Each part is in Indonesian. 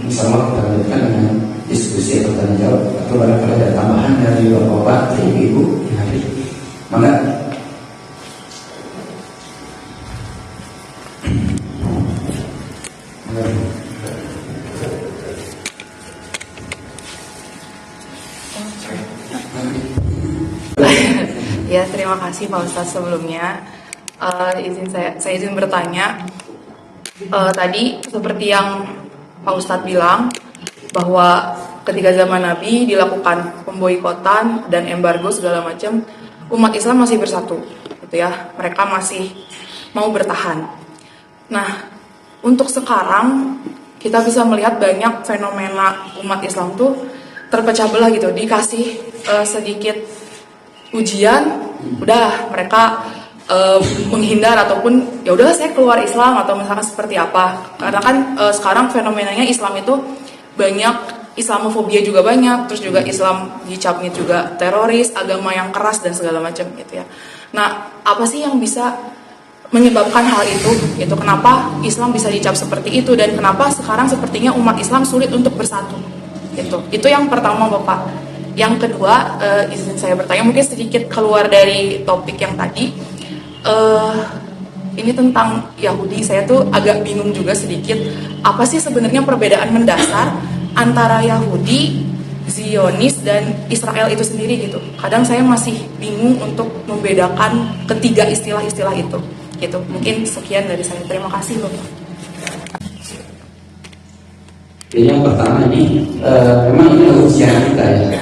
Insya Allah kita lanjutkan dengan diskusi atau tanya jawab, atau barangkali ada tambahan dari bapak-bapak, dari ibu yang hadir. Maka ya, terima kasih Pak Ustadz sebelumnya. Saya izin bertanya. Tadi seperti yang Pak Ustadz bilang bahwa ketika zaman Nabi dilakukan pemboikotan dan embargo segala macam, umat Islam masih bersatu, gitu ya. Mereka masih mau bertahan. Nah, untuk sekarang kita bisa melihat banyak fenomena umat Islam tuh terpecah belah gitu, dikasih sedikit ujian, udah mereka menghindar ataupun ya udahlah saya keluar Islam atau misalkan seperti apa. Karena kan sekarang fenomenanya Islam itu banyak, Islamofobia juga banyak, terus juga Islam dicapnya juga teroris, agama yang keras dan segala macam gitu ya. Nah, apa sih yang bisa menyebabkan hal itu? Gitu, kenapa Islam bisa dicap seperti itu dan kenapa sekarang sepertinya umat Islam sulit untuk bersatu? Gitu. Itu yang pertama, Bapak. Yang kedua, izin saya bertanya mungkin sedikit keluar dari topik yang tadi. Ini tentang Yahudi, saya tuh agak bingung juga sedikit. Apa sih sebenarnya perbedaan mendasar antara Yahudi, Zionis, dan Israel itu sendiri gitu? Kadang saya masih bingung untuk membedakan ketiga istilah-istilah itu. Gitu. Mungkin sekian dari saya. Terima kasih, Bapak. Yang pertama ini memang ini ujian kita ya,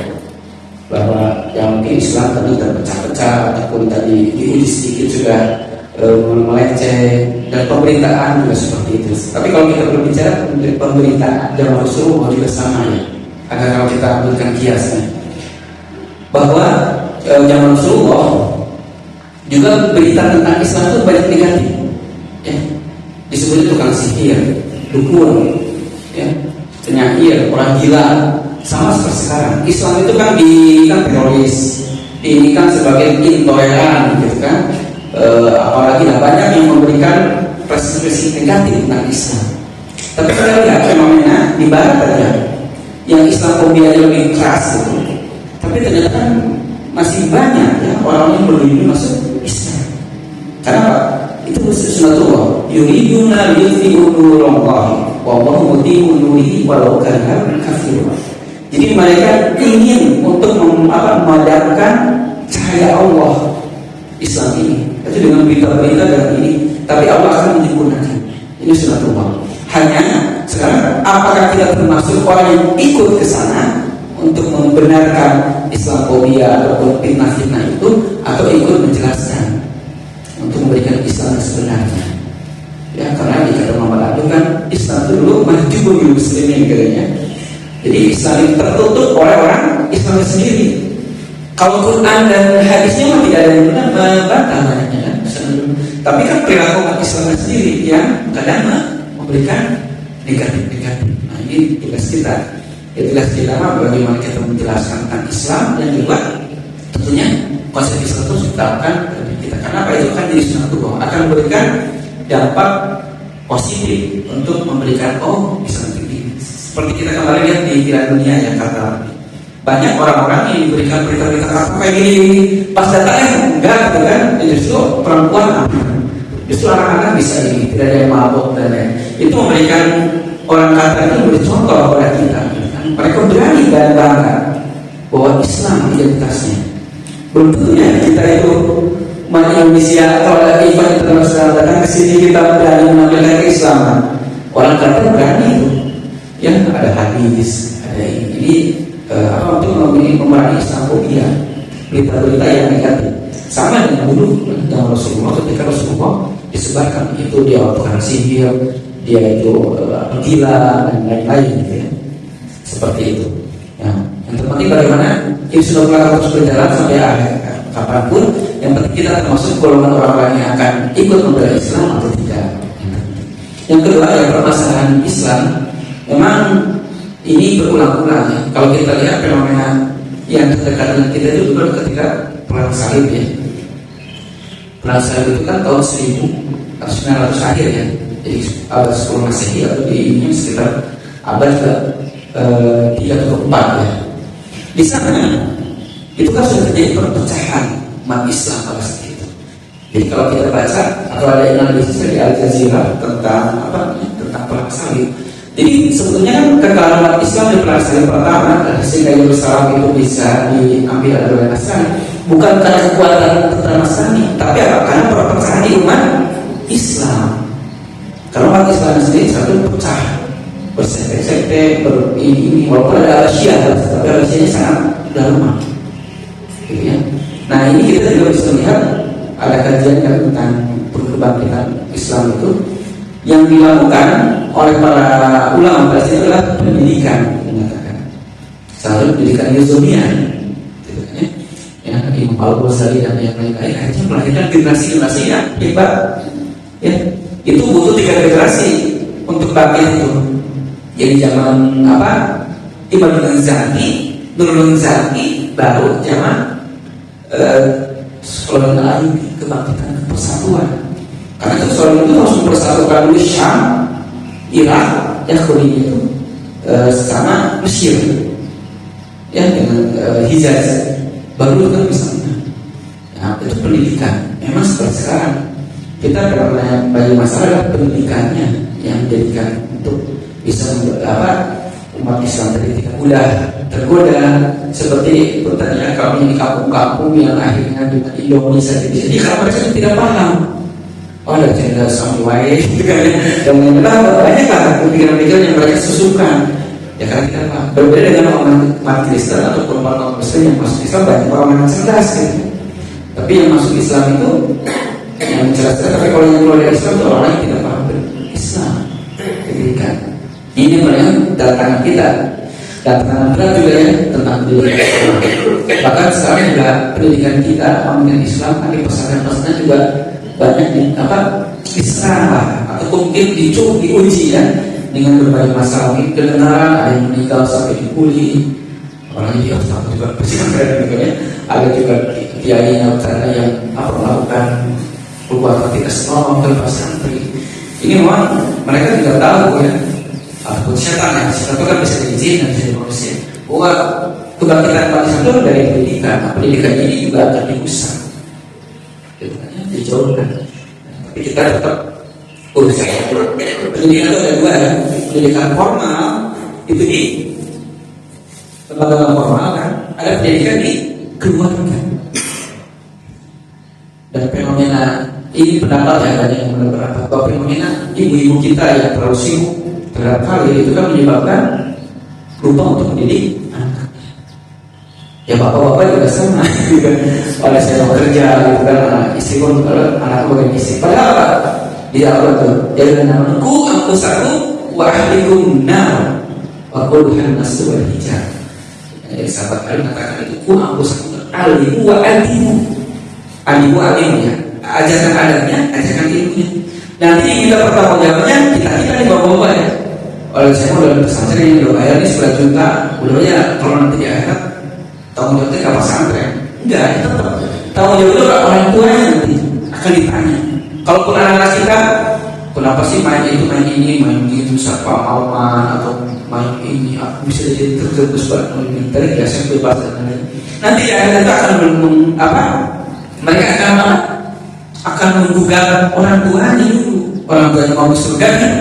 bahwa yang mungkin Islam tadi terpecah-pecah ataupun tadi diuji sedikit juga melenceng, dan pemerintahan juga seperti itu. Tapi kalau kita berbicara pemerintahan zaman Rasulullah juga sama ya, agar kalau kita ambilkan kiasnya bahwa zaman Rasulullah juga berita tentang Islam itu banyak negatif ya, disebutnya tukang sihir, dukun ya, penyair, orang gila. Sama seperti sekarang, Islam itu kan diinginkan teroris, diinginkan sebagai intoleran, gitu kan. Apalagi banyak yang memberikan persepsi negatif tentang Islam. Tapi kita lihat fenomena di Barat aja, yang Islamophobia lebih keras gitu. Tapi ternyata kan masih banyak ya orang yang berlindung masuk Islam. Karena itu sunnatullah. Yuriduna liyutfi'u nurallahi wallahu mutimmu nurihi walau karihal kafirun. Jadi mereka ingin untuk memadamkan cahaya Allah Islam ini. Itu dengan berita-berita dan ini. Tapi Allah akan menyempurnakan. Ini sunatullah. Hanya sekarang apakah kita termasuk orang yang ikut ke sana untuk membenarkan Islamophobia ataupun fitnah-fitnah itu, atau ikut menjelaskan untuk memberikan Islam yang sebenarnya? Ya, karena di kata Muhammad itu kan Islam itu dulu mahjubul muslimin katanya. Jadi Islam itu tertutup oleh orang Islam sendiri. Kalau Quran dan hadisnya mah tidak ada yang benar membantah banyaknya kan. Tapi kan perilaku umat Islam sendiri yang kadang memberikan negatif-negatif. Nah, ini tugas kita. Ya, tugas kita bagaimana kita menjelaskan tentang Islam dan juga tentunya konsep Islam itu diterapkan kepada kita. Karena apa itu kan jadi sunnatullah, akan memberikan dampak positif untuk memberikan Islam ini. Seperti kita kemarin lihat di Piala Dunia yang kata banyak orang-orang yang diberikan berita-berita apa kayak gini, pas datanya enggak gitu kan, justru perempuan justru anak-anak bisa ini, tidak ada yang mabuk dan lain. Itu memberikan orang kata itu memberi contoh kepada kita gitu kan. Mereka berani dan bangga bahwa Islam identitasnya. Belum tentunya kita itu Indonesia atau event internasional datang ke sini kita berani menampilkan keislaman. Orang kata berani itu. Ya, ada hadis, ada ini untuk memerangi Islamophobia, berita-berita yang negatif. Sama dengan dulu dengan Rasulullah, ketika Rasulullah disebarkan itu dia tukang sihir, dia itu gila dan lain-lain gitu ya. Seperti itu. Ya, yang terpenting bagaimana ini sudah harus berjalan sampai akhir kapanpun. Yang penting kita termasuk golongan orang-orang yang akan ikut membela Islam atau tidak. Yang kedua, yang permasalahan Islam memang ini berulang-ulang ya. Kalau kita lihat fenomena yang terdekat dengan kita itu juga ketika perang salib ya. Perang salib itu kan tahun 1900 akhir ya. Jadi abad 10 Masehi atau di ini sekitar abad ke 3 atau ke-4 ya. Di sana itu kan sudah terjadi perpecahan umat Islam pada saat itu. Jadi kalau kita baca atau ada analisis dari Al Jazeera tentang tentang perang salib. Jadi sebetulnya kan kekalahan umat Islam di perang salib pertama sehingga Yerusalem itu bisa diambil oleh Nasrani bukan karena kekuatan tentara Nasrani, tapi apa? Karena perpecahan di umat Islam. Kalau umat Islam sendiri satu pecah, bersekte-sekte, ini walaupun ada Asia, tapi Asia-nya sangat dalam, gitu ya. Nah ini kita juga bisa lihat ada kajian kan tentang kebangkitan Islam itu yang dilakukan oleh para ulama pada itu adalah pendidikan, mengatakan selalu pendidikan Yusufiyah, gitu kan ya. Imam Al-Ghazali dan yang lain-lain akhirnya melahirkan generasi-generasi yang hebat, ya. Itu butuh 3 generasi untuk bangkit itu. Jadi zaman Imam Ghazali, Nurul Ghazali, baru zaman Sulaiman Al-Ayyubi, kebangkitan persatuan. Karena itu Sulaiman itu harus mempersatukan dulu Syam, Irak, Yahudi itu sama Mesir, ya, dengan Hijaz, baru itu kan bisa. Nah, itu pendidikan. Memang seperti sekarang kita banyak masalah pendidikannya yang menjadikan untuk bisa umat Islam tadi tidak mudah tergoda seperti pertanyaan kami di kampung-kampung yang akhirnya dengan Indonesia jadi karena mereka tidak paham. Oh, ada channel Samuel gitu kan, dan banyak lah pikiran-pikiran yang mereka susukan. Ya karena kita paham. Berbeda dengan umat Kristen ataupun orang Kristen yang masuk Islam banyak orang yang cerdas gitu. Tapi yang masuk Islam itu yang cerdas, tapi kalau yang keluar dari Islam itu orang yang tidak paham Islam. Pendidikan. Ini memang datangan kita. Datangan kita juga ya tentang pendidikan. Bahkan sekarang juga pendidikan kita pendidikan Islam kan di pesantren-pesantren juga banyak diserang atau mungkin diuji ya dengan berbagai masalah. Mungkin kedengaran ada yang meninggal sampai dibully, orang yang takut juga pesantren gitu ya. Ada juga kiai yang melakukan perbuatan tidak senonoh ke pesantren. Ini memang mereka tidak tahu ya. Ataupun setan itu kan bisa diizin dan bisa diproses. Bahwa kebangkitan bangsa itu dari pendidikan. Pendidikan ini juga akan diusang, dijauhkan. Tapi kita tetap urusan. Pendidikan itu ada 2 ya. Pendidikan formal itu di lembaga formal kan. Ada pendidikan di keluarga. Dan fenomena ini pendapat ya, banyak yang berpendapat bahwa fenomena ibu-ibu kita yang terlalu sibuk terhadap kali itu kan menyebabkan lupa untuk mendidik anak. Ya bapak-bapak juga sama. Pada saya bekerja gitu kan, istri pun anak bukan istri. Padahal apa? Di dalam itu ya dengan nama aku satu wa ahlikum nar wa qulhan nasu wal hijab. Jadi sahabat kali mengatakan itu aku satu alimu wa alimu ya. Ajarkan adabnya, ajarkan ilmunya. Nanti kita pertanggungjawabannya kita di bawah-bawah ya. Oleh saya udah pesantren yang udah bayar nih 11 juta, udah ya kalau nanti di akhirat tanggung jawabnya nggak pesantren, enggak, itu tetap tanggung jawab itu orang tuanya nanti akan ditanya. Kalaupun anak-anak kita, kenapa sih main ini, main gitu, siapa Alman atau main ini, aku bisa jadi terjerumus pada militer, ya saya bebas dan lain-lain. Nanti di akhirat itu mereka akan menggugat orang tuanya dulu. Orang tuanya mau surga kan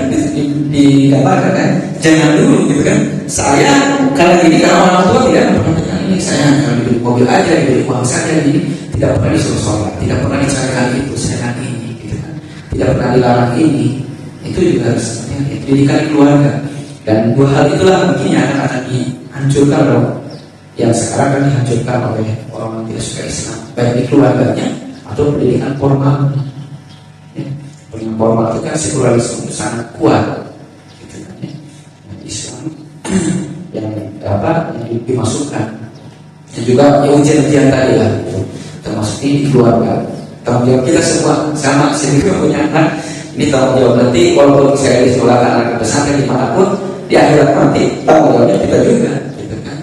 digambarkan kan, jangan dulu gitu kan. Saya kalau ini karena orang tua tidak pernah ini, saya kalau dibeli mobil aja, dibeli uang saja, ini tidak pernah disuruh sholat, tidak pernah dicarikan itu, saya ini gitu kan, tidak pernah dilarang ini. Itu juga harus pendidikan keluarga. Dan 2 hal itulah mungkin yang akan dihancurkan dong, yang sekarang kan dihancurkan oleh orang yang tidak suka Islam, baik di keluarganya atau pendidikan formal. Pendidikan formal itu kan sekularisme itu sangat kuat, gitu kan ya. Islam yang dimasukkan, dan juga ujian-ujian tadi lah, termasuk di keluarga. Tanggung jawab kita semua sama, sendiri punya anak. Ini tanggung jawab nanti, walaupun saya di sekolah anak pesantren dimanapun, di akhirat nanti tanggung jawabnya kita juga, gitu kan.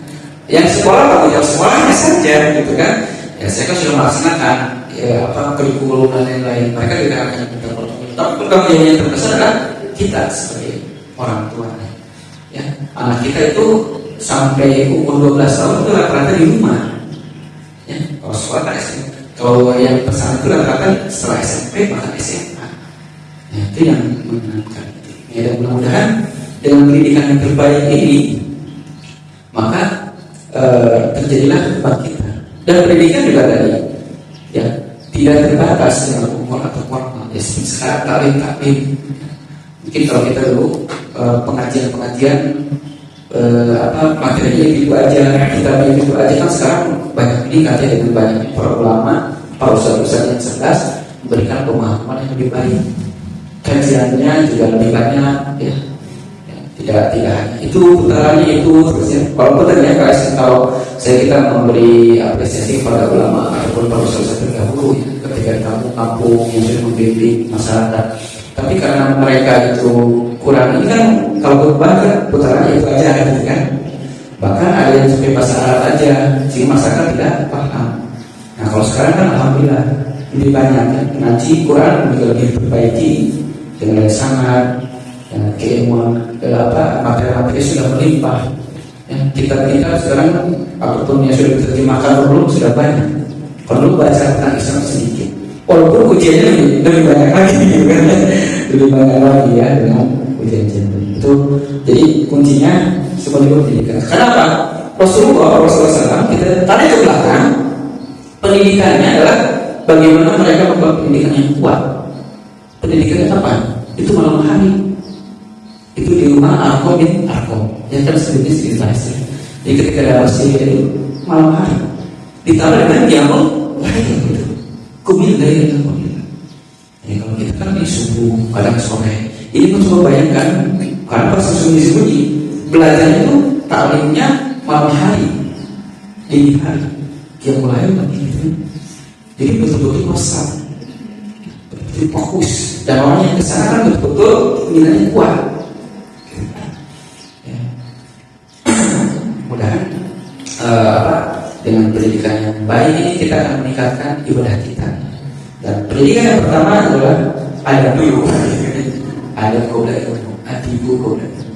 Yang sekolah tanggung jawab sekolahnya saja, gitu kan. Ya saya kan sudah melaksanakan kurikulum dan lain-lain. Mereka juga akan kita. Tapi tanggung jawab yang terbesar adalah kita sebagai orang tua. Ya, Ya, anak kita itu sampai umur 12 tahun itu rata-rata di rumah. Ya, kalau sekolah kan SMP. Kalau yang pesantren itu rata-rata setelah SMP bahkan SMA. Ya, itu yang menentukan. Ya, dan mudah-mudahan dengan pendidikan yang terbaik ini, maka terjadilah kebangkitan. Dan pendidikan juga tadi, ya, tidak terbatas dengan umur atau formal. Ya, sekarang taklim. Mungkin kalau kita dulu pengajian-pengajian materinya itu aja, kitabnya itu aja, kan sekarang banyak meningkat ya, dengan banyaknya para ulama, para ustaz-ustaz yang cerdas memberikan pemahaman yang lebih baik, kajiannya juga lebih banyak ya. Tidak hanya itu, putarannya itu terus ya. Walaupun ternyata kalau kita memberi apresiasi kepada ulama ataupun para ustaz terdahulu ya, ketika kamu kampung yang sudah membimbing masyarakat, tapi karena mereka itu kurang, ini kan kalau berbagai putarannya itu aja gitu kan. Bahkan ada yang sampai bahasa Arab aja, sehingga masyarakat tidak paham. Nah kalau sekarang kan alhamdulillah lebih banyak ya, ngaji Quran juga lebih diperbaiki dengan sangat ya, keilmuan materi-materi sudah melimpah. Ya, kitab-kitab sekarang apapun yang sudah diterjemahkan belum sudah banyak. Kalau baca tentang Islam sedikit, walaupun ujiannya lebih banyak lagi gitu kan, lebih banyak lagi ya dengan ujian-ujian itu. Jadi kuncinya seperti pendidikan. Kenapa? Rasulullah SAW kita tarik ke belakang, pendidikannya adalah bagaimana mereka membuat pendidikan yang kuat. Pendidikannya apa? Itu malam hari. Itu di rumah Arkom bin Arkom. Yang kan sejenis istilah. Jadi ketika ada Rasulullah itu malam hari, ditambah dengan dialog gitu. Kumil dari yang kumil. Ya kalau kita kan di subuh, kadang sore. Ini pun coba bayangkan, karena pas sembunyi-sembunyi belajarnya itu taklimnya malam hari, dini hari. Dia mulai begitu. Jadi betul-betul kosa, betul fokus. Dan orang yang kesana kan betul-betul minatnya kuat. Ya. Mudah-mudahan dengan pendidikan yang baik ini kita akan meningkatkan ibadah kita. Dan pendidikan yang pertama adalah adab dulu. Adab qabla ilmu, adibu qabla ilmu.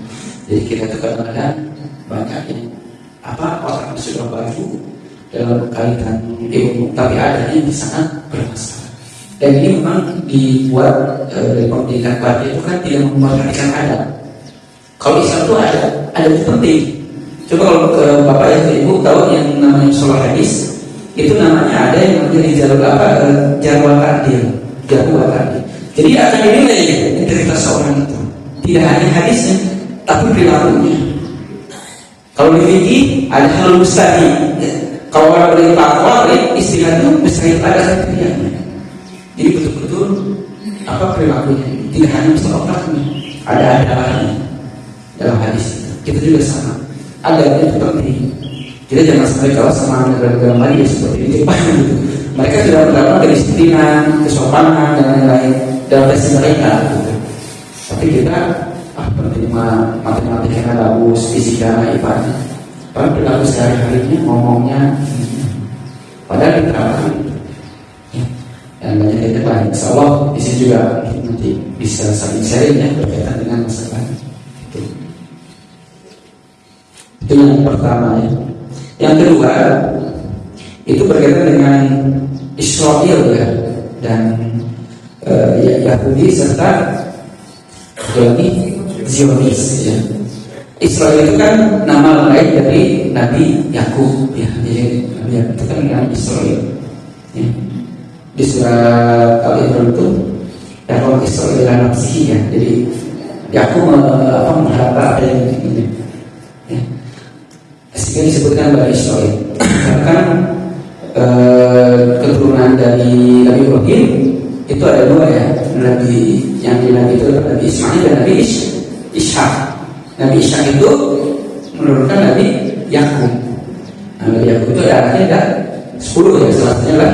Jadi kita tuh kadang-kadang banyak yang orang sudah baju dalam kaitan ilmu, tapi adanya sangat bermasalah. Dan ini memang dibuat dari pendidikan barat itu kan tidak memperhatikan adab. Kalau Islam itu adab itu penting. Coba kalau ke bapak dan ibu tahu yang namanya sholat hadis, itu namanya ada yang namanya jarwal ta'dil. Jadi akan dinilai integritas seorang itu, tidak hanya hadisnya, tapi perilakunya. Kalau di fikih ada hal mustahil. Kalau orang beri fatwa, beri istilah itu mustahil ada kriteриanya. Jadi betul-betul perilakunya, tidak hanya mustahilnya, ada adabnya dalam hadis itu. Kita juga sama. Adabnya itu penting. Kita jangan sampai kalah sama negara-negara lain seperti di Jepang gitu. Mereka sudah mendapat kedisiplinan, kesopanan dan lain-lain dalam versi mereka gitu. Tapi kita penerima matematikanya bagus, fisika, IPA, padahal perilaku sehari-harinya, ngomongnya, padahal diterapkan. Ya. Dan banyak kita lain. Insyaallah di sini juga nanti bisa saling sharing ya berkaitan dengan masalah itu. Itu yang pertama ya. Yang kedua itu berkaitan dengan Israel ya, dan Yahudi serta lagi Zionis ya. Israel itu kan nama lain dari Nabi Yakub ya. Jadi Nabi Yakub itu kan nama Israel ya. Di surat Al-Imran itu Yakub Israel dan Nafsihi ya. Jadi Yakub mengharap ada yang ini ya. Sehingga disebutkan Bani Israel. Karena keturunan dari Nabi Ibrahim itu ada dua ya. Nabi yang di Nabi itu adalah Nabi Ismail dan Nabi Ishak. Nabi Ishak itu menurunkan Nabi Yakub. Nabi Yakub itu ada 10 ya. Salah satunya adalah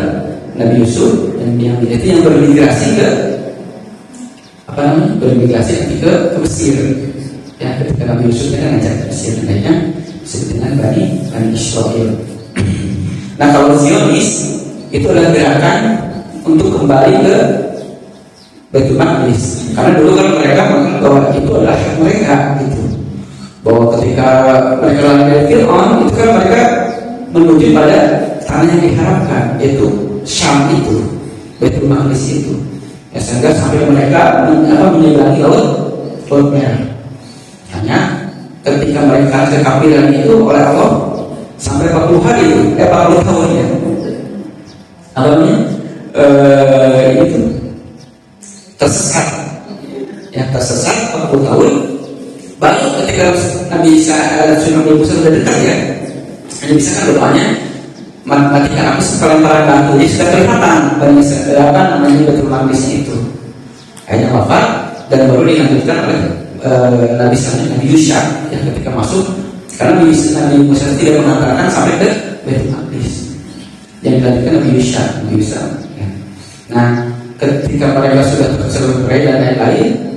Nabi Yusuf dan yang itu yang bermigrasi ke bermigrasi ke Mesir. Ya, ketika Nabi Yusuf kan ngajak ke Mesir, makanya disebut dengan Bani Israel. Nah kalau Zionis itu adalah gerakan untuk kembali ke Baitul Maqdis, karena dulu kan mereka menganggap bahwa itu adalah hak mereka gitu. bahwa ketika mereka lari dari Fir'aun itu kan mereka menuju pada tanah yang diharapkan, yaitu Syam itu, Baitul Maqdis itu, ya, sehingga sampai mereka menyeberangi laut Merah. Hanya ketika mereka kekafiran itu oleh Allah sampai 40 hari, 40 tahun ya, apa namanya, itu tersesat, ya tersesat 40 tahun. Baru ketika Nabi Isa sudah dekat ya, Nabi Isa kan berdoanya, matikan aku sekelemparan batu. Jadi sudah kelihatan apa namanya Baitul Maqdis itu. Akhirnya wafat dan baru dilanjutkan oleh Nabi Yusha ya, ketika masuk, karena Nabi Musa tidak mengatakan sampai ke Baitul Maqdis, yang dilanjutkan Nabi Yusha ya. Nah, ketika mereka sudah tercerai dan lain-lain,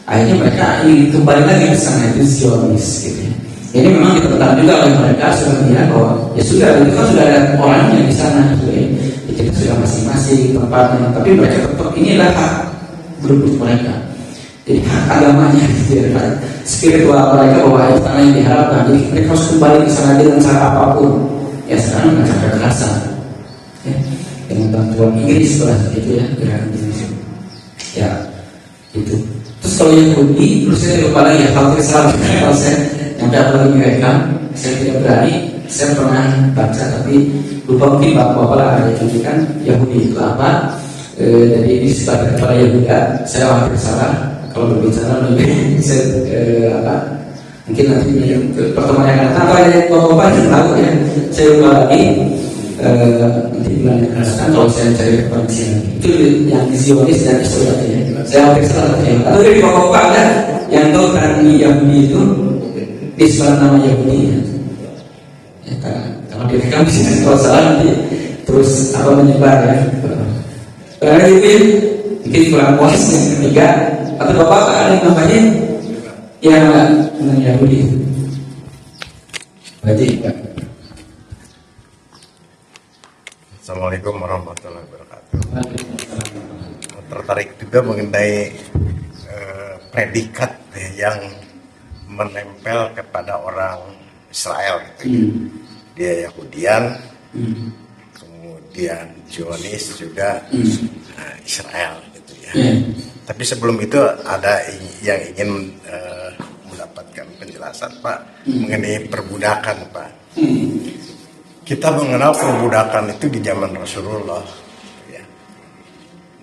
akhirnya mereka ingin kembali lagi ke sana, itu Zionis gitu ya. Ini memang ditentang juga oleh mereka, sudah melihat bahwa ya sudah, itu kan sudah ada orangnya di sana gitu ya. Kita sudah masing-masing tempatnya, tapi mereka tetap inilah hak berebut mereka. Jadi hak agamanya gitu ya, spiritual mereka bahwa itu tanah yang diharapkan. Jadi mereka harus kembali ke sana dengan cara apapun. Ya sekarang dengan cara kekerasan, ya, dengan bantuan Inggris setelah itu ya, gerakan Inggris. Ya itu. Terus kalau Yahudi, terus saya lupa lagi ya, kalau salah kalau saya nanti apa lagi mereka, saya tidak berani. Saya pernah baca tapi lupa, mungkin bapak lah ada yang kan Yahudi itu apa. Jadi disebutkan kepada Yahuda, saya hampir salah kalau berbicara lebih saya mungkin nanti pertemuan yang akan datang atau ada bapak yang tahu ya, saya lupa lagi. Nanti bulan yang akan datang kalau saya cari referensi lagi itu yang Zionis dan Israel ya, saya hampir salah ya. Atau dari bapak ada yang tahu kan Yahudi itu di sebelah nama Yahudi ya, kalau direkam di sini kalau salah nanti terus menyebar ya. Karena itu mungkin kurang puas yang ketiga, atau bapak ada yang namanya yang dengan Yahudi wajib. Assalamualaikum warahmatullahi wabarakatuh. Tertarik juga mengenai predikat yang menempel kepada orang Israel gitu. Dia Yahudian, kemudian Zionis juga Israel gitu ya. Tapi sebelum itu ada yang ingin mendapatkan penjelasan Pak mengenai perbudakan Pak. Kita mengenal perbudakan itu di zaman Rasulullah ya.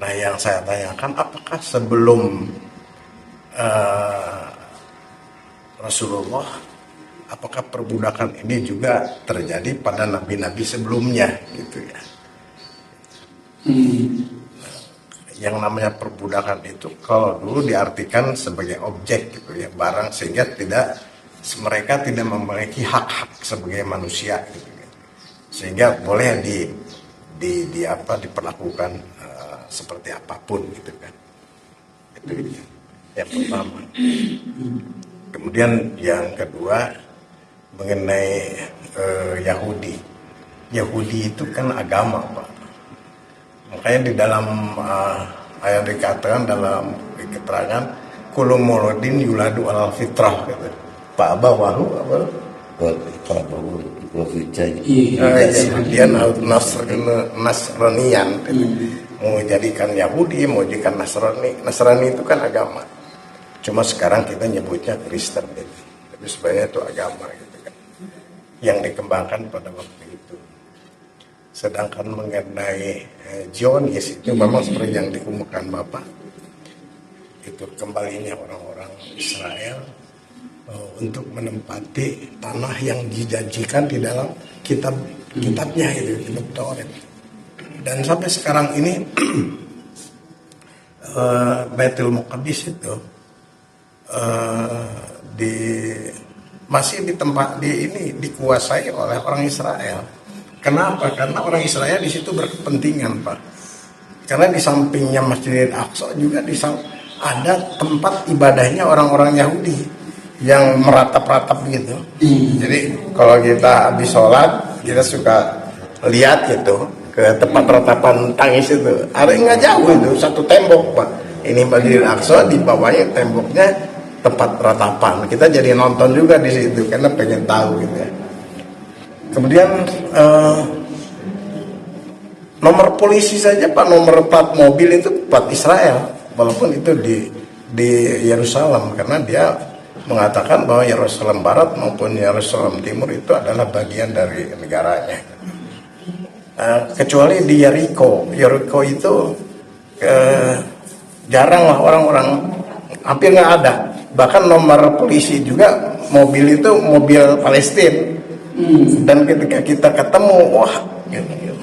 Nah yang saya tanyakan, apakah sebelum Rasulullah, apakah perbudakan ini juga terjadi pada nabi-nabi sebelumnya gitu ya. Yang namanya perbudakan itu kalau dulu diartikan sebagai objek gitu ya, barang, sehingga mereka tidak memiliki hak-hak sebagai manusia gitu ya. Sehingga boleh diperlakukan seperti apapun gitu kan. Itu yang pertama. Kemudian yang kedua mengenai Yahudi. Yahudi itu kan agama Pak. Makanya di dalam ayat dikatakan dalam keterangan kullu mauludin yuladu alal fitrah gitu. Pak abawahu apa? Kemudian Nasranian mau jadikan Yahudi, mau jadikan Nasrani itu kan agama. Cuma sekarang kita nyebutnya Kristen gitu. Tapi sebenarnya itu agama gitu kan, yang dikembangkan pada waktu itu. Sedangkan mengenai Zionis itu memang seperti yang dikemukakan Bapak, itu kembalinya orang-orang Israel untuk menempati tanah yang dijanjikan di dalam kitabnya itu, kitab Taurat. Dan sampai sekarang ini Baitul Maqdis itu masih dikuasai oleh orang Israel. Kenapa? Karena orang Israel di situ berkepentingan Pak. Karena di sampingnya Masjidil Aqsa juga ada tempat ibadahnya orang-orang Yahudi yang meratap-ratap gitu. Jadi kalau kita habis sholat, kita suka lihat gitu ke tempat ratapan tangis itu. Ada nggak jauh itu, satu tembok Pak. Ini Masjidil Aqsa, di bawahnya temboknya tempat ratapan. Kita jadi nonton juga di situ karena pengen tahu gitu ya. Kemudian nomor polisi saja Pak, nomor plat mobil itu plat Israel, walaupun itu di Yerusalem, karena dia mengatakan bahwa Yerusalem Barat maupun Yerusalem Timur itu adalah bagian dari negaranya. Kecuali di Yeriko itu jarang lah orang-orang, hampir nggak ada. Bahkan nomor polisi juga mobil itu mobil Palestina. Dan ketika kita ketemu, wah,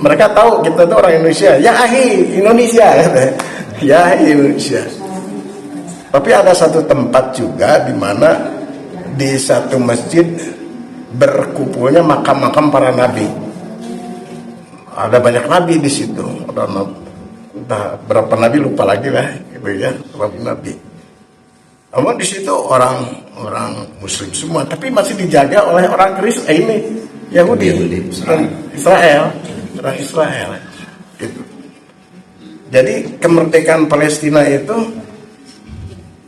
mereka tahu kita tuh orang Indonesia. Ya ahi Indonesia, ya ahi Indonesia. Tapi ada satu tempat juga di mana di satu masjid berkumpulnya makam-makam para nabi. Ada banyak nabi di situ. Ada berapa nabi lupa lagi lah, gitu ya, berapa nabi. Namun di situ orang Muslim semua, tapi masih dijaga oleh orang Kristen, ini Yahudi, orang Israel. Gitu. Jadi kemerdekaan Palestina itu,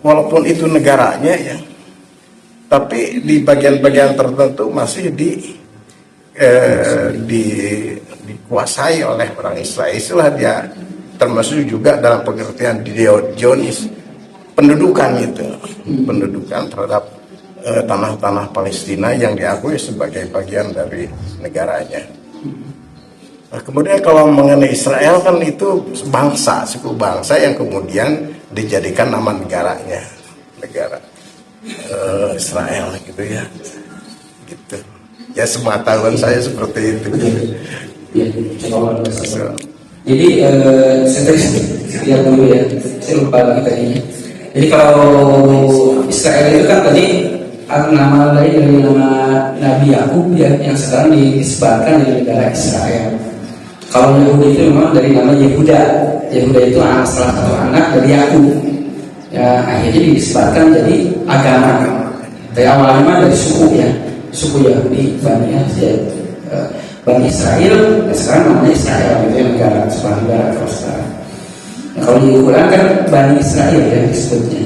walaupun itu negaranya ya, tapi di bagian-bagian tertentu masih dikuasai oleh orang Israel. Itulah dia termasuk juga dalam pengertian Zionis. Pendudukan terhadap tanah-tanah Palestina yang diakui sebagai bagian dari negaranya. Nah, kemudian kalau mengenai Israel kan itu bangsa, suku bangsa yang kemudian dijadikan nama negaranya, negara Israel gitu ya. Gitu. Ya sepengetahuan saya seperti itu. Ya, jadi saya lihat dulu ya, saya lupa lagi tadinya. Jadi kalau Israel itu kan tadi nama dari nama Nabi Yakub ya, yang sekarang disebarkan dari negara Israel. Kalau Yahudi itu memang dari nama Yehuda. Yehuda itu salah satu anak dari Yakub. Ya, akhirnya disebarkan jadi agama. Dari awalnya dari suku ya, suku Yahudi, Bani Israel. Ya sekarang namanya Israel itu ya, negara sebuah negara kalau sekarang. Nah, kalau di Quran kan Bani Israel ya disebutnya.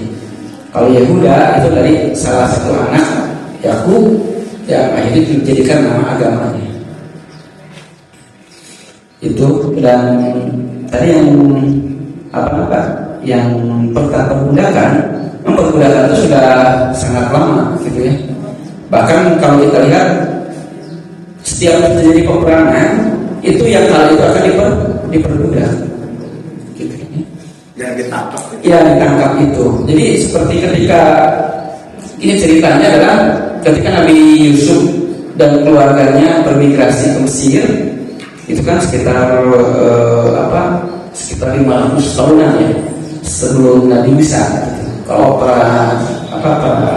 Kalau Yehuda itu dari salah satu anak Yakub yang akhirnya dijadikan nama agamanya. Itu. Dan tadi yang yang perbudakan itu sudah sangat lama gitu ya. Bahkan kalau kita lihat setiap terjadi peperangan itu yang kali itu akan diperbudak. Yang ditangkap. Ya, ditangkap itu. Jadi seperti ketika ini ceritanya adalah ketika Nabi Yusuf dan keluarganya bermigrasi ke Mesir, itu kan sekitar sekitar 500 tahunan ya sebelum Nabi Musa. Kalau para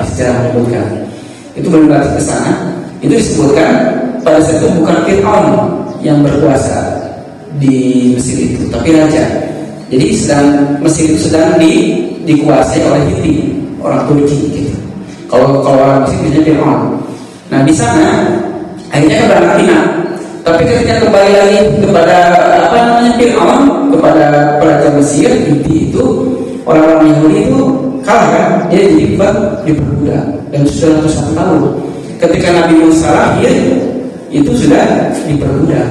sejarah menyebutkan itu bermigrasi ke sana, itu disebutkan pada saat itu bukan Fir'aun yang berkuasa di Mesir itu, tapi raja. Jadi Mesir itu sedang dikuasai oleh Hiti, orang Turki gitu. Kalau orang Mesir biasanya Fir'aun. Nah di sana akhirnya keberangkat Madinah. Tapi ketika kembali lagi kepada Fir'aun, kepada Raja Mesir Hiti itu, orang-orang Yahudi itu kalah kan, dia jadi diperbudak dan sudah 101 tahun. Ketika Nabi Musa lahir itu sudah diperbudak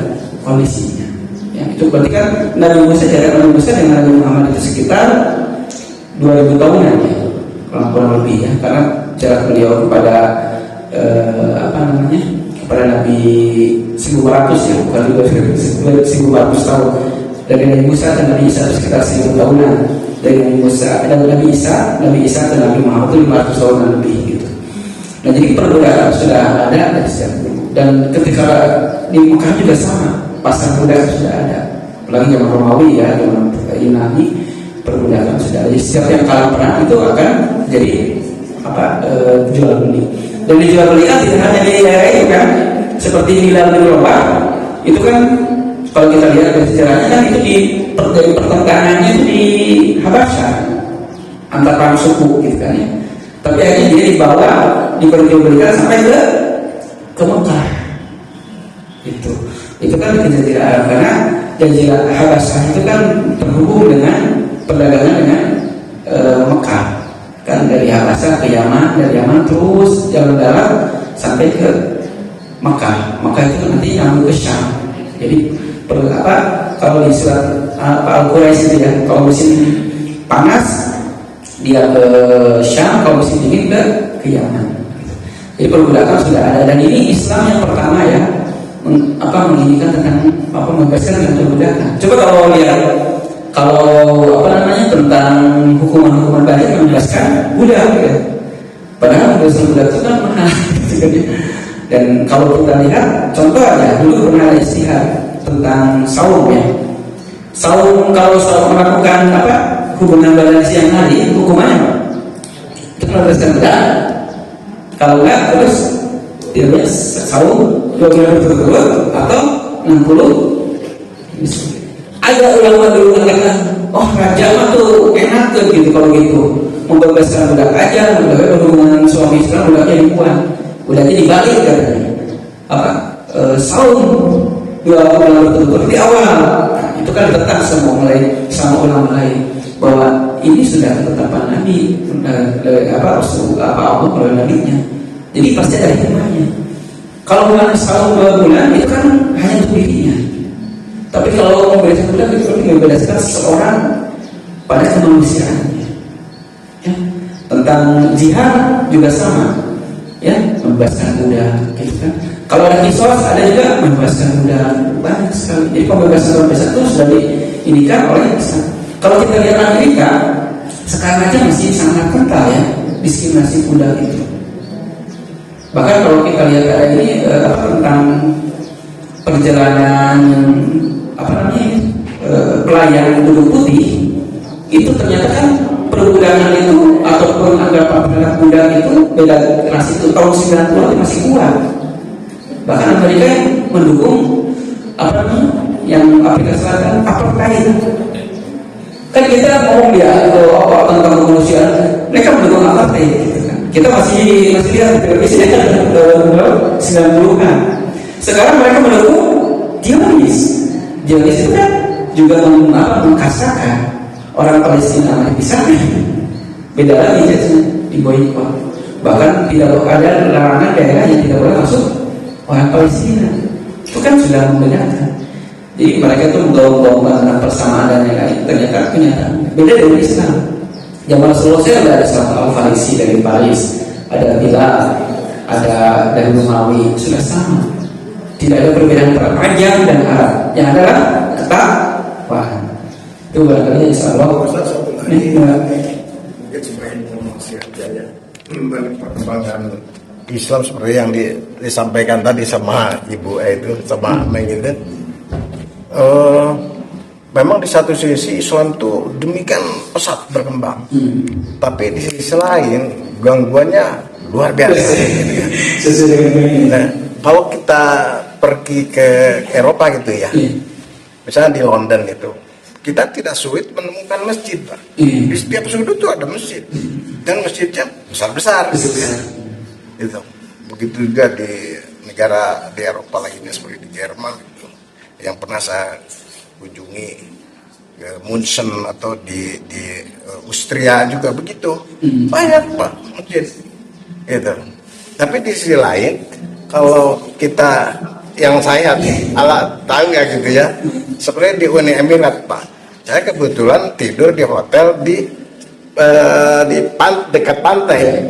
kondisinya. Ya, itu berarti kan Nabi Musa, jarak Nabi Musa dengan Nabi Muhammad itu sekitar 2000 tahunan ya, kurang lebih ya, karena jarak beliau kepada kepada Nabi 1400 ya, bukan 1400 tahun. Dari Nabi Musa dan Nabi Isa itu sekitar 1000 tahunan. Dari Nabi Musa dan Nabi Isa dan Nabi Muhammad itu 500 tahunan lebih gitu. Nah jadi perbudakan sudah ada dari sejak dulu. Dan ketika di Mekah juga sama, pasar budak sudah ada. Apalagi zaman Romawi ya, zaman Yunani, perbudakan sudah ada. Jadi setiap yang kalah perang itu akan jadi jual beli. Dan dijual belikan tidak hanya di daerah itu kan, seperti di Bilal bin Rabah itu kan, kalau kita lihat dari sejarahnya kan itu dari pertentangannya itu di Habasyah antar perang suku gitu kan ya. Tapi akhirnya dia dibawa, diperjualbelikan sampai ke Mekah. Itu kan di Jazirah Arab, karena Jazirah Habasyah itu kan terhubung dengan perdagangan dengan Mekah. Karena kan dari Habasah ke Yaman, dari Yaman terus jalan darat sampai ke Makkah. Makkah itu nanti nyambung ke Syam. Jadi kalau di surat Al-Quraisy itu ya, kalau musim panas dia ke Syam, kalau musim dingin ke Yaman. Jadi perbudakan sudah ada, dan ini Islam yang pertama ya menginginkan tentang membebaskan tentang perbudakan. Coba kalau lihat tentang hukuman banyak membebaskan budak ya. Padahal membebaskan budak itu kan mahal. Dan kalau kita lihat contoh ya, dulu pernah ada istihad tentang saum ya. Saum, kalau saum melakukan hubungan badan siang hari, hukumannya apa? Itu membebaskan budak. Kalau enggak terus tidaknya saum 2 bulan berturut-turut atau 60. Ada ulama dulu mengatakan, oh raja mah tuh enak tuh gitu, kalau gitu membebaskan budak aja, hubungan suami istri budaknya dibuang, budaknya dibalik katanya. Saum 2 bulan berturut-turut di awal. Itu kan ditentang sama ulama lain bahwa ini sudah ketetapan Nabi, Allah oleh Nabi-Nya. Jadi pasti ada hikmahnya. Kalau bulan saum 2 bulan itu kan hanya untuk dirinya. Tapi kalau membebaskan budak itu membebaskan seseorang pada kemanusiaannya. Ya. Tentang jihad juga sama, ya, membebaskan budak. Gitu kan. Kalau ada kisos ada juga membebaskan budak, banyak sekali. Jadi pembebasan itu sudah diindikan oleh Islam. Kalau kita lihat Amerika sekarang aja masih sangat kental ya diskriminasi budak itu. Bahkan kalau kita lihat ada ini tentang perjalanan pelayan budak putih, itu ternyata kan perbudakan itu ataupun anggapan terhadap budak itu beda ras itu tahun 90 masih kuat. Bahkan Amerika yang mendukung yang Afrika Selatan apartheid. Kan kita ngomong dia tentang kemanusiaan, mereka mendukung apartheid gitu kan. Kita masih lihat di televisi 90-an. Sekarang mereka mendukung Zionis. Zionis itu kan juga mengkasarkan orang Palestina di sana. Beda lagi jadinya di boykot. Bahkan tidak ada larangan daerah yang tidak boleh masuk orang Palestina. Itu kan sudah membedakan. Jadi mereka itu menggaung-gaungkan tentang persamaan dan yang lain. Ternyata kenyataan beda dari Islam. Zaman Rasulullah saya ada Islam Al-Farisi dari Paris, ada Bilal, ada dari Romawi, sudah sama. Tidak ada perbedaan antara Ajam dan Arab. Yang adalah ketakwaan. Itu barangkali insya Allah. Mungkin sebagai informasi aja ya. Perkembangan Islam seperti yang disampaikan tadi sama Ibu itu sama Meng itu. Memang di satu sisi Islam itu demikian pesat berkembang, tapi di sisi lain gangguannya luar biasa. Nah, kalau kita pergi ke Eropa gitu ya, misalnya di London itu, kita tidak sulit menemukan masjid, Pak. Di setiap sudut itu ada masjid, dan masjidnya besar-besar gitu ya. Itu. Begitu juga di negara di Eropa lainnya seperti di Jerman gitu. Yang pernah saya kunjungi ke München atau di Austria juga begitu, banyak Pak masjid gitu. Tapi di sisi lain kalau kita yang saya ala tangga gitu ya, seperti di Uni Emirat Pak, saya kebetulan tidur di hotel di dekat pantai.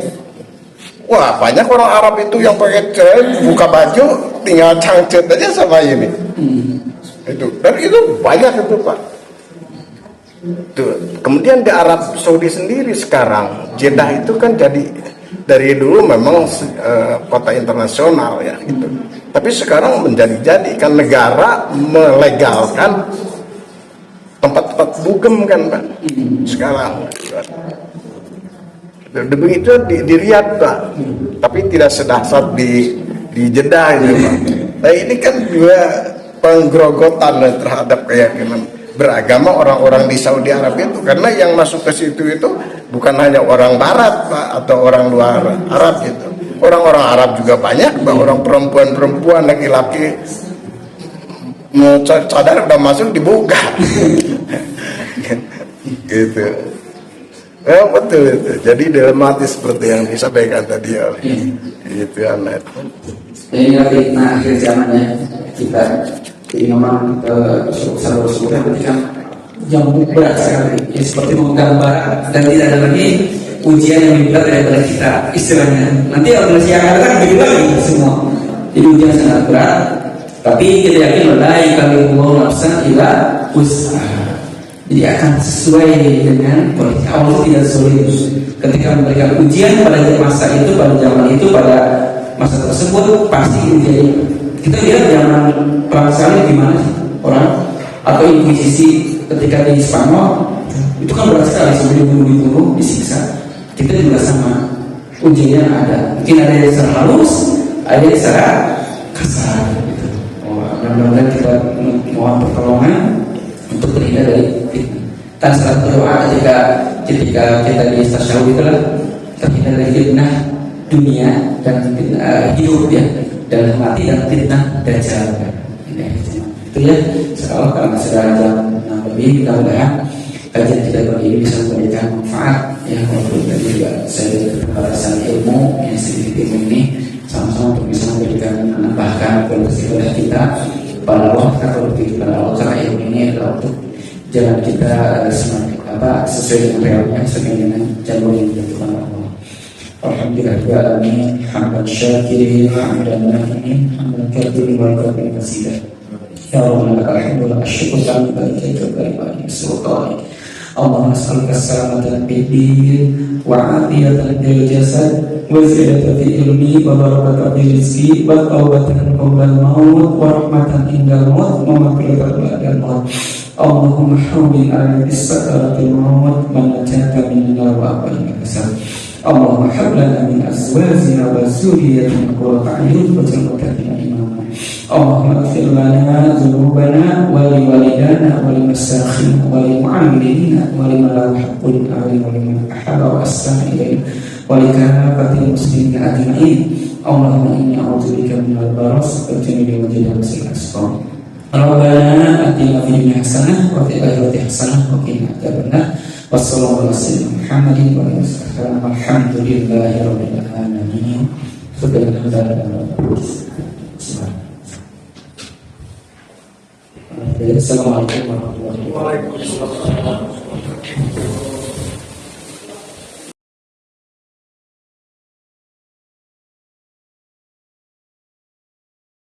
Wah, banyak orang Arab itu yang pakai buka baju tinggal cangcut aja sama ini. Itu, dan itu banyak itu Pak. Tuh. Kemudian di Arab Saudi sendiri sekarang Jeddah itu kan jadi dari dulu memang kota internasional ya gitu. Tapi sekarang menjadi-jadikan negara melegalkan tempat-tempat bugem kan Pak. Sekarang. Begitu di Riyadh Pak. Tapi tidak sedahsyat di Jeddah gitu Pak. Nah ini kan juga penggerogotan terhadap keyakinan beragama orang-orang di Saudi Arabia itu, karena yang masuk ke situ itu bukan hanya orang Barat Pak atau orang luar Arab gitu, orang-orang Arab juga banyak Pak, orang perempuan laki-laki cadar udah masuk dibuka gitu. Ya, betul itu. Jadi dilematis seperti yang disampaikan tadi oleh itu anak. Ini lagi akhir zaman ya kita. Jadi memang saudara-saudara ketika yang berat sekali, ya, seperti memegang bara dan tidak ada lagi ujian yang lebih berat daripada kita istilahnya. Nanti kalau yang akan datang lebih lagi semua. Jadi ujian sangat berat. Tapi kita yakin bahwa kalau Allah nafsan ila usaha. Jadi akan sesuai dengan kondisi Allah tidak sulit. Ketika memberikan ujian pada masa itu, pada zaman itu, pada masa tersebut pasti ujian. Kita lihat zaman perang salib gimana sih orang atau inkuisisi ketika di Spanyol itu kan berat sekali sebelum dibunuh disiksa. Kita juga sama ujiannya ada. Mungkin ada yang secara halus, ada yang secara kasar. Gitu. Mudah-mudahan kita mohon pertolongan untuk terhindar dari fitnah. Dan saat berdoa ketika kita di tasyahud itulah terhindar dari fitnah dunia dan fitnah hidup ya, dalam mati dan fitnah dajjal. Itu ya, seolah karena sudah jam 6 lebih, mudah-mudahan kajian kita kali ini bisa memberikan manfaat ya, walaupun tadi juga saya keterbatasan ilmu yang sedikit ilmu ini sama-sama untuk bisa memberikan menambahkan kualitas ibadah kita pada Allah, kalau kepada Allah, karena ilmu ini adalah untuk jalan kita semakin sesuai dengan realnya, sesuai dengan jalur yang dilakukan Allah. Alhamdulillahirrahmanirrahim. Hamdan syakirin, hamdan na'imin, hamdan kathirin wa kafirin katsiran. Ya Rabbana lakal hamdu wa asykur kami ilaika karimani sultani. Allahumma nas'aluka salamatan fid din wa afiyatan fil jasad wa ziyadatan fil ilmi wa barakatan fil rizqi wa tawbatan qabla al-maut wa rahmatan indal maut wa maghfiratan ba'dal maut. Allahumma hawwin 'alaina bis-sakaratil maut wa najata minan wa aqina kasal. Allahumma hab lana min azwajina wa zurriyyatina qurrata a'yun waj'alna lil-muttaqina imama. Allahumma ighfir lana dzunubana wa li walidana wa lil masakin wa lil mu'amilina wa liman lahu haqqun 'alaina wa liman ahabba wa ahsana ilayna wa li kafatil muslimina ajma'in. Allahumma inni a'udzubika minal baras wal jununi wal jadal asqam. Rabbana atina fid dunya hasanah wa fil akhirati hasanah wa qina adzabannar. Wassallallahu ala sayyidina Muhammadin wa alihi wasallam. Alhamdulillahi rabbil alamin. Assalamualaikum warahmatullahi wabarakatuh.